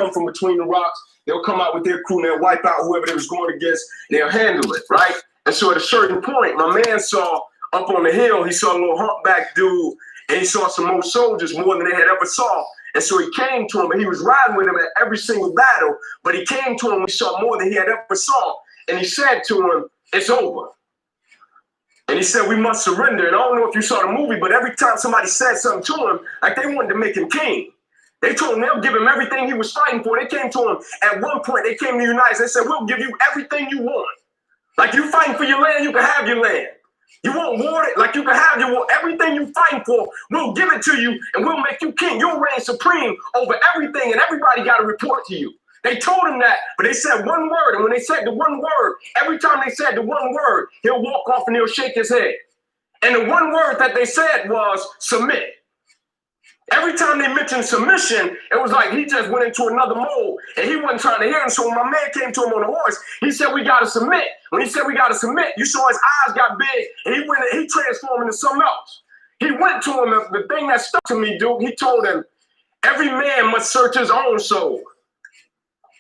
come from between the rocks. They'll come out with their crew and they'll wipe out whoever they was going against. They'll handle it, right? And so at a certain point, my man saw up on the hill, he saw a little humpback dude, and he saw some more soldiers, more than they had ever saw. And so he came to him, and he was riding with him at every single battle, but he came to him, he saw more than he had ever saw, and he said to him, it's over. And he said, we must surrender. And I don't know if you saw the movie, but every time somebody said something to him, like they wanted to make him king. They told him they'll give him everything he was fighting for. They came to him at one point, they came to the United States, they said, we'll give you everything you want. Like you fighting for your land, you can have your land. You want war, like you can have your war. Everything you fighting for, we'll give it to you and we'll make you king. You'll reign supreme over everything and everybody got to report to you. They told him that, but they said one word. And when they said the one word, every time they said the one word, he'll walk off and he'll shake his head. And the one word that they said was submit. Every time they mentioned submission, it was like he just went into another mode and he wasn't trying to hear him. So when my man came to him on the horse, he said, we got to submit. When he said we got to submit, you saw his eyes got big and he transformed into something else. He went to him, the thing that stuck to me, dude, he told him, every man must search his own soul.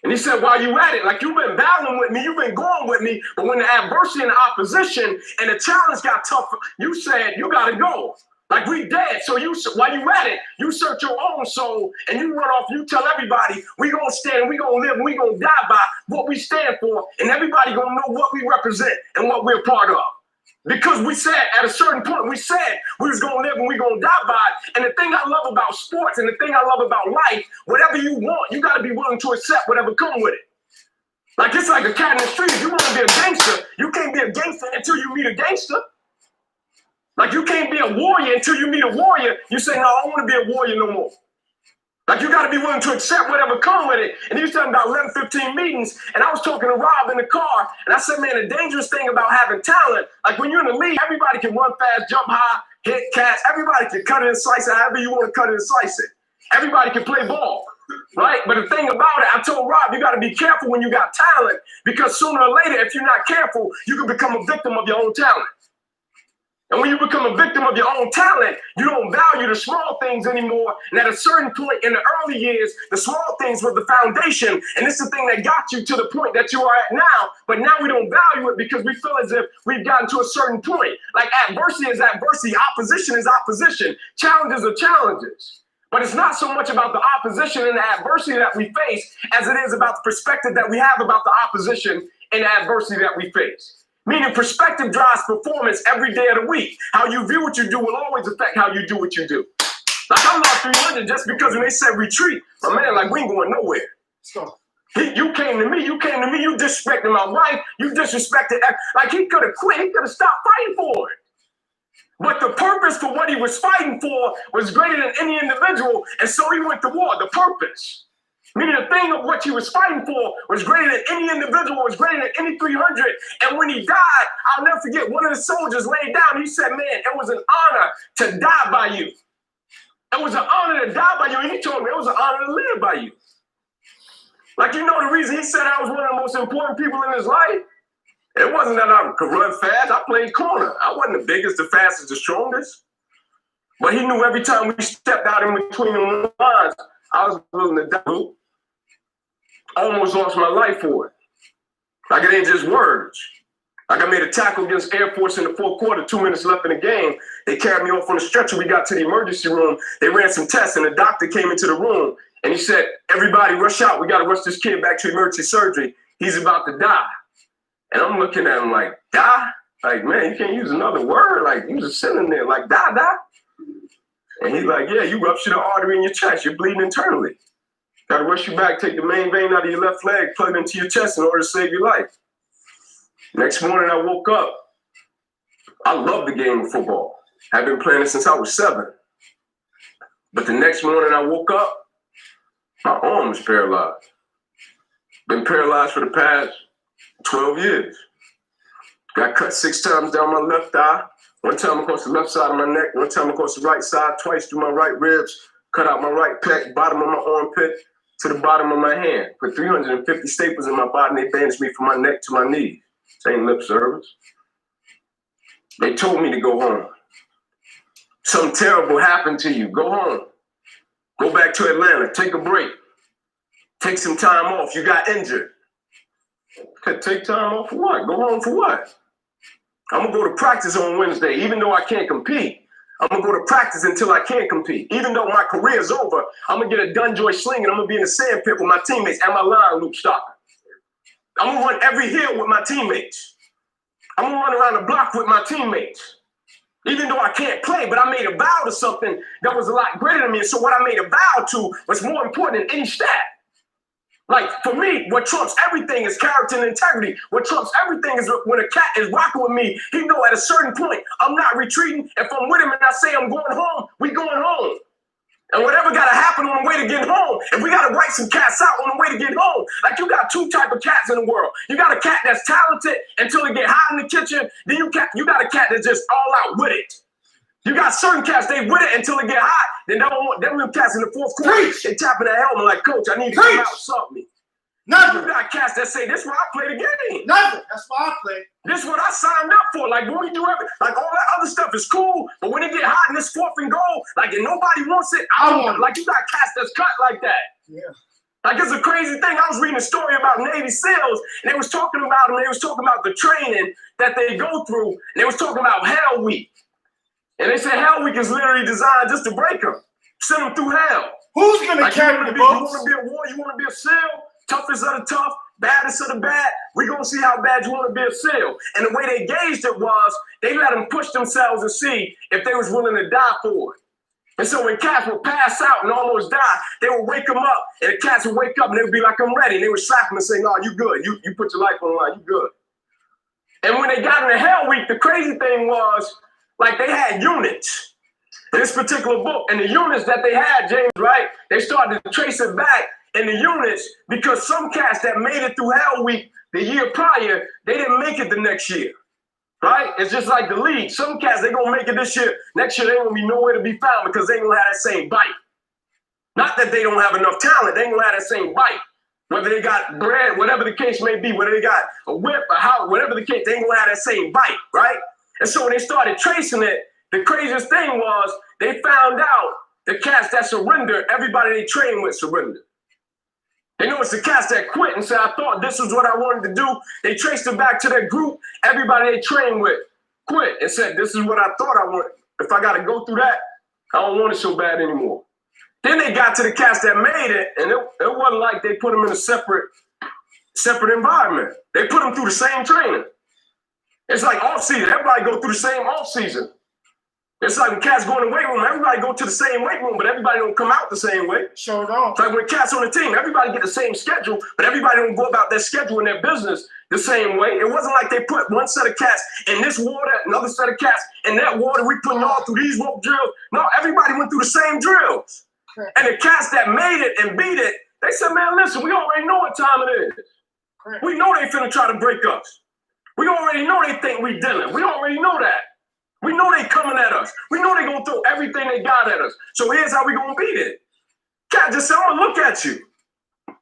And he said, while you at it, like you've been battling with me, you've been going with me, but when the adversity and the opposition and the challenge got tougher, you said, you got to go. Like we dead, so while you at it, you search your own soul and you run off, you tell everybody, we gonna stand, we gonna live, and we gonna die by what we stand for, and everybody gonna know what we represent and what we're part of. Because we said, at a certain point, we said we was gonna live and we gonna die by it. And the thing I love about sports and the thing I love about life, whatever you want, you gotta be willing to accept whatever come with it. Like it's like a cat in the street. If you wanna be a gangster, you can't be a gangster until you meet a gangster. Like you can't be a warrior until you meet a warrior. You say, no, I don't want to be a warrior no more. Like you got to be willing to accept whatever come with it. And he was talking about 11, 15 meetings. And I was talking to Rob in the car. And I said, man, the dangerous thing about having talent, like when you're in the league, everybody can run fast, jump high, hit cats. Everybody can cut it and slice it however you want to cut it and slice it. Everybody can play ball, right? But the thing about it, I told Rob, you got to be careful when you got talent. Because sooner or later, if you're not careful, you can become a victim of your own talent. And when you become a victim of your own talent, you don't value the small things anymore. And at a certain point in the early years, the small things were the foundation. And it's the thing that got you to the point that you are at now. But now we don't value it because we feel as if we've gotten to a certain point. Like adversity is adversity, opposition is opposition, challenges are challenges. But it's not so much about the opposition and the adversity that we face as it is about the perspective that we have about the opposition and the adversity that we face. Meaning perspective drives performance every day of the week. How you view what you do will always affect how you do what you do. Like I'm not 300 just because when they said retreat, my man, like we ain't going nowhere. You came to me, you disrespected my wife, you disrespected, like he could have quit, he could have stopped fighting for it. But the purpose for what he was fighting for was greater than any individual, and so he went to war, the purpose. Meaning the thing of what he was fighting for was greater than any individual, was greater than any 300. And when he died, I'll never forget, one of the soldiers laid down. He said, man, it was an honor to die by you. It was an honor to die by you. And he told me it was an honor to live by you. Like, you know the reason he said I was one of the most important people in his life? It wasn't that I could run fast. I played corner. I wasn't the biggest, the fastest, the strongest. But he knew every time we stepped out in between the lines, I was willing to die. I almost lost my life for it. Like it ain't just words. Like I made a tackle against Air Force in the fourth quarter, 2 minutes left in the game. They carried me off on the stretcher. We got to the emergency room. They ran some tests and the doctor came into the room and he said, everybody rush out. We got to rush this kid back to emergency surgery. He's about to die. And I'm looking at him like, die? Like, man, you can't use another word. Like, you just sitting there like, die. And he's like, yeah, you ruptured an artery in your chest. You're bleeding internally. Got to rush you back, take the main vein out of your left leg, plug it into your chest in order to save your life. Next morning, I woke up. I love the game of football. I've been playing it since I was 7. But the next morning I woke up, my arm was paralyzed. Been paralyzed for the past 12 years. Got cut 6 times down my left thigh. 1 time across the left side of my neck, 1 time across the right side, twice through my right ribs, cut out my right pec, bottom of my armpit to the bottom of my hand. Put 350 staples in my body and they bandaged me from my neck to my knees. This ain't lip service. They told me to go home. Something terrible happened to you. Go home. Go back to Atlanta. Take a break. Take some time off. You got injured. Take time off for what? Go home for what? I'm going to go to practice on Wednesday, even though I can't compete. I'm going to go to practice until I can't compete. Even though my career is over, I'm going to get a gun joy sling and I'm going to be in the sand pit with my teammates and my line Luke Stocker. I'm going to run every hill with my teammates. I'm going to run around the block with my teammates. Even though I can't play, but I made a vow to something that was a lot greater than me. And so what I made a vow to was more important than any stat. Like, for me, what trumps everything is character and integrity. What trumps everything is when a cat is rocking with me, he know at a certain point, I'm not retreating. If I'm with him and I say I'm going home, we going home. And whatever got to happen on the way to get home, if we got to write some cats out on the way to get home, like you got two type of cats in the world. You got a cat that's talented until they get hot in the kitchen. Then you got a cat that's just all out with it. You got certain cats, they with it until they get hot. Then they don't want them little cats in the fourth quarter. They tapping their helmet like, coach, I need to come out and something me. Nothing. You got cats that say, this is why I play the game. Nothing. That's why I play. This is what I signed up for. Like, when we do everything, like, all that other stuff is cool, but when it get hot in this fourth and goal, like, and nobody wants it, I want it. Like, you got cats that's cut like that. Yeah. Like, it's a crazy thing. I was reading a story about Navy SEALs, and they was talking about them. They was talking about the training that they go through, and they was talking about Hell Week. And they said Hell Week is literally designed just to break them, send them through hell. Who's going to carry the boats? You want to be a war, you want to be a SEAL, toughest of the tough, baddest of the bad, we're going to see how bad you want to be a SEAL. And the way they gauged it was they let them push themselves and see if they was willing to die for it. And so when cats would pass out and almost die, they would wake them up, and the cats would wake up and they would be like, I'm ready. And they would slap them and say, no, you good. You put your life on the line. You good. And when they got into Hell Week, the crazy thing was, like, they had units in this particular book. And the units that they had, James, right, they started to trace it back in the units because some cats that made it through Hell Week the year prior, they didn't make it the next year, right? It's just like the league. Some cats, they going to make it this year. Next year, they ain't going to be nowhere to be found because they ain't going to have that same bite. Not that they don't have enough talent. They ain't going to have that same bite. Whether they got bread, whatever the case may be, whether they got a whip, a house, whatever the case, they ain't going to have that same bite, right? And so when they started tracing it, the craziest thing was they found out the cats that surrendered, everybody they trained with surrendered. They know it's the cats that quit and said, I thought this was what I wanted to do. They traced it back to their group. Everybody they trained with quit and said, this is what I thought I wanted. If I got to go through that, I don't want it so bad anymore. Then they got to the cats that made it, and it wasn't like they put them in a separate environment. They put them through the same training. It's like off-season. Everybody go through the same off-season. It's like when cats go in the weight room, everybody go to the same weight room, but everybody don't come out the same way. Sure don't. It's like when cats on the team, everybody get the same schedule, but everybody don't go about their schedule and their business the same way. It wasn't like they put one set of cats in this water, another set of cats in that water. We putting y'all through these rope drills. No, everybody went through the same drills. Correct. And the cats that made it and beat it, they said, man, listen, we already know what time it is. Correct. We know they finna try to break us. We already know they think we dealing. We already know that. We know they coming at us. We know they gonna throw everything they got at us. So here's how we gonna beat it. Cat just said, I'm gonna look at you.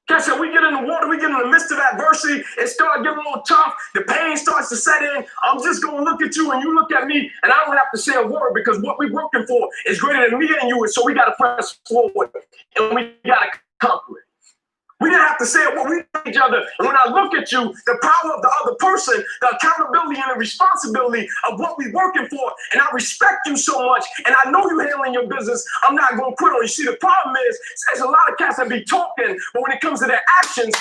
Cat said, we get in the water, we get in the midst of adversity, it starts getting a little tough, the pain starts to set in. I'm just gonna look at you and you look at me, and I don't have to say a word because what we're working for is greater than me and you, and so we gotta press forward and we gotta conquer it. We didn't have to say it when we know each other. And when I look at you, the power of the other person, the accountability and the responsibility of what we're working for, and I respect you so much, and I know you're handling your business, I'm not going to quit on you. See, the problem is, there's a lot of cats that be talking, but when it comes to their actions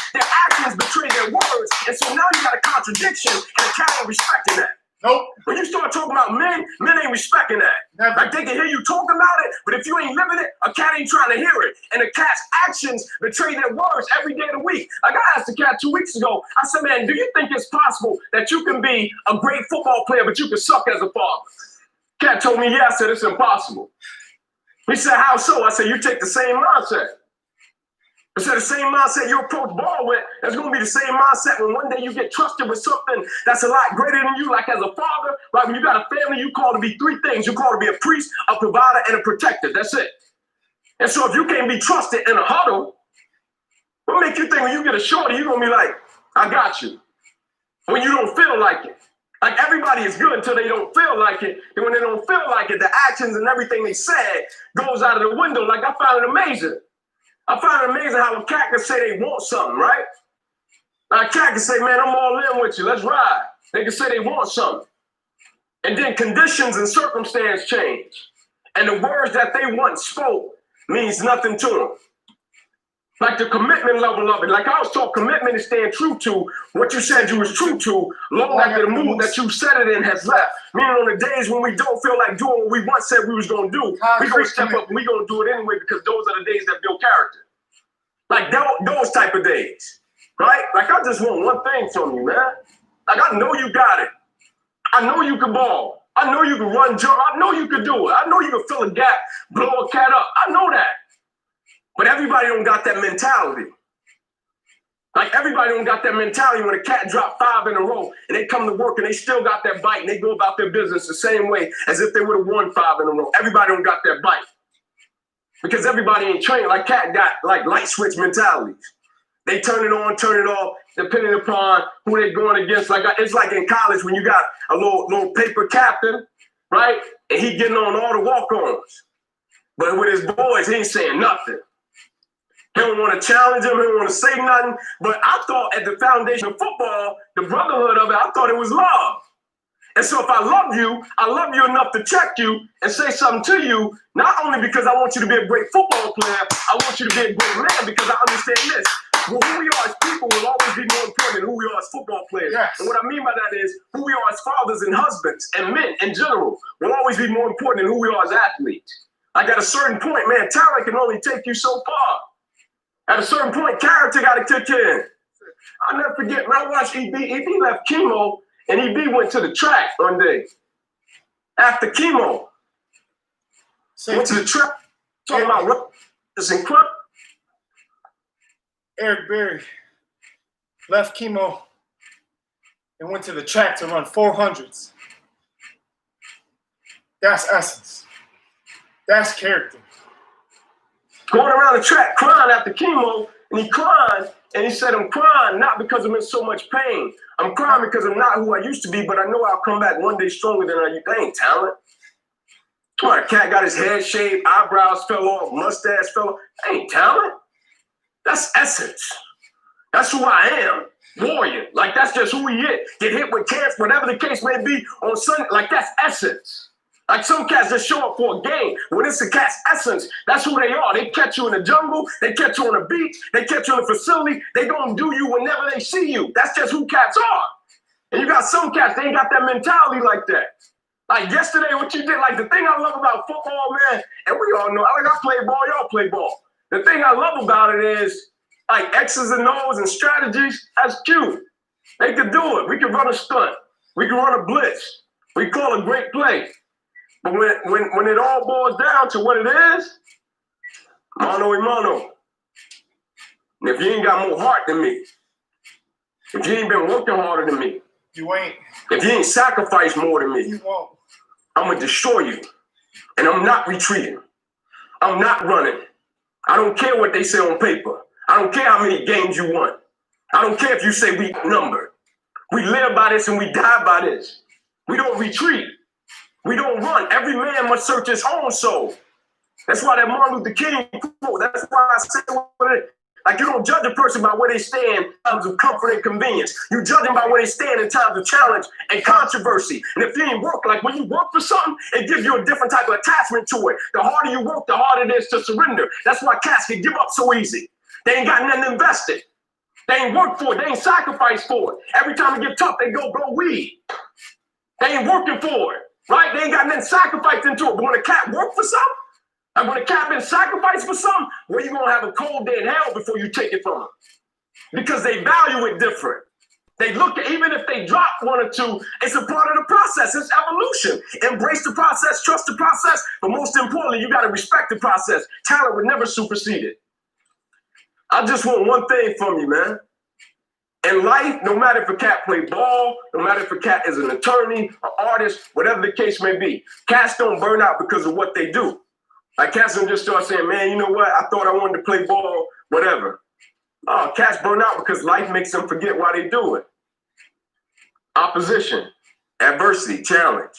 betray their words, and so now you got a contradiction, and the cat ain't respecting that. Nope. When you start talking about men ain't respecting that. Never. Like, they can hear you talking about it, but if you ain't living it, a cat ain't trying to hear it. And the cat's actions betray their words every day of the week. Like, I asked the cat 2 weeks ago, I said, man, do you think it's possible that you can be a great football player, but you can suck as a father? Cat told me, yeah. I said, it's impossible. He said, how so? I said, you take the same mindset. I said, the same mindset you approach ball with, that's going to be the same mindset when one day you get trusted with something that's a lot greater than you, like as a father. Like when you got a family, you call to be three things. You call to be a priest, a provider, and a protector. That's it. And so if you can't be trusted in a huddle, what make you think when you get a shorty, you're going to be like, I got you. When you don't feel like it. Like, everybody is good until they don't feel like it. And when they don't feel like it, the actions and everything they said goes out of the window. Like, I found it amazing. I find it amazing how a cat can say they want something, right? Like a cat can say, man, I'm all in with you. Let's ride. They can say they want something. And then conditions and circumstance change. And the words that they once spoke means nothing to them. Like the commitment level of it. Like I was taught, commitment is staying true to what you said you was true to long after the mood that you set it in has left. Meaning on the days when we don't feel like doing what we once said we was going to do, we're going to step up and we're going to do it anyway because those are the days that build character. Like those type of days, right? Like I just want one thing from you, man. Like I know you got it. I know you can ball. I know you can run jump. I know you can do it. I know you can fill a gap, blow a cat up. I know that. But everybody don't got that mentality. Like everybody don't got that mentality when a cat drop 5 in a row and they come to work and they still got that bite and they go about their business the same way as if they would have won 5 in a row. Everybody don't got that bite. Because everybody ain't trained. Like cat got like light switch mentalities. They turn it on, turn it off, depending upon who they going against. Like it's like in college when you got a little paper captain, right? And he getting on all the walk-ons. But with his boys, he ain't saying nothing. He don't want to challenge him. He don't want to say nothing. But I thought at the foundation of football, the brotherhood of it, I thought it was love. And so if I love you enough to check you and say something to you, not only because I want you to be a great football player, I want you to be a great man because I understand this. Well, who we are as people will always be more important than who we are as football players. Yes. And what I mean by that is who we are as fathers and husbands and men in general will always be more important than who we are as athletes. Like at a certain point, man, talent can only take you so far. At a certain point, character got to kick in. I'll never forget, when I watched EB left chemo, and EB went to the track one day. After chemo. Went to the track. Talking about this incredible. Eric Berry left chemo and went to the track to run 400s. That's essence. That's character. Going around the track crying after chemo, and he cried, and he said, I'm crying not because I'm in so much pain. I'm crying because I'm not who I used to be, but I know I'll come back one day stronger than I used. That ain't talent. Come on, cat got his head shaved, eyebrows fell off, mustache fell off. That ain't talent. That's essence. That's who I am. Warrior. Like that's just who he is. Get hit with cancer, whatever the case may be on Sunday. Like that's essence. Like some cats just show up for a game. When it's a cat's essence, that's who they are. They catch you in the jungle. They catch you on the beach. They catch you in the facility. They gonna do you whenever they see you. That's just who cats are. And you got some cats, they ain't got that mentality like that. Like yesterday, what you did, like the thing I love about football, man, and we all know, like I play ball, y'all play ball. The thing I love about it is like X's and O's and strategies, that's cute. They can do it. We can run a stunt. We can run a blitz. We call a great play. But when it all boils down to what it is, mano a mano. And if you ain't got more heart than me, if you ain't been working harder than me, you ain't. If you ain't sacrificed more than me, you won't. I'm gonna destroy you. And I'm not retreating. I'm not running. I don't care what they say on paper. I don't care how many games you won. I don't care if you say we numbered. We live by this and we die by this. We don't retreat. We don't run. Every man must search his own soul. That's why that Martin Luther King quote, that's why I say what it is. Like you don't judge a person by where they stand in times of comfort and convenience. You judge them by where they stand in times of challenge and controversy. And if you ain't work, like when you work for something, it gives you a different type of attachment to it. The harder you work, the harder it is to surrender. That's why cats can give up so easy. They ain't got nothing invested. They ain't worked for it. They ain't sacrificed for it. Every time it get tough, they go grow weed. They ain't working for it, right? They ain't got nothing sacrificed into it. But when a cat work for something, and when a cat been sacrificed for something, well, you're going to have a cold day in hell before you take it from them. Because they value it different. They look at, even if they drop one or two, it's a part of the process. It's evolution. Embrace the process, trust the process, but most importantly, you got to respect the process. Talent would never supersede it. I just want one thing from you, man. In life, no matter if a cat play ball, no matter if a cat is an attorney, an artist, whatever the case may be, cats don't burn out because of what they do. Like cats don't just start saying, man, you know what? I thought I wanted to play ball, whatever. Oh, cats burn out because life makes them forget why they do it. Opposition, adversity, challenge.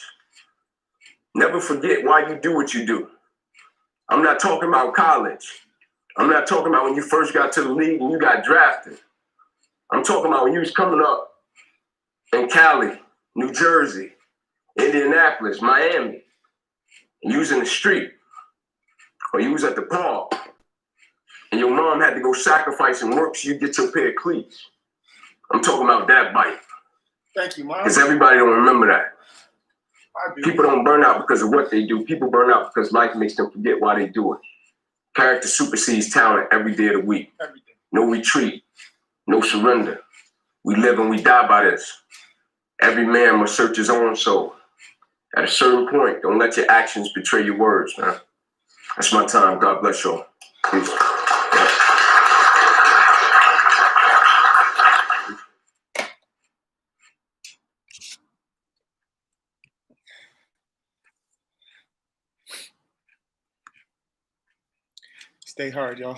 Never forget why you do what you do. I'm not talking about college. I'm not talking about when you first got to the league and you got drafted. I'm talking about when you was coming up in Cali, New Jersey, Indianapolis, Miami, and you was in the street, or you was at the park, and your mom had to go sacrifice and work so you get your pair of cleats. I'm talking about that bite. Thank you, Mom. Because everybody don't remember that. I do. People don't burn out because of what they do. People burn out because life makes them forget why they do it. Character supersedes talent every day of the week. Every day. No retreat, no surrender. We live and we die by this. Every man must search his own soul. At a certain point, don't let your actions betray your words, man. That's my time. God bless y'all. Peace. Stay hard, y'all.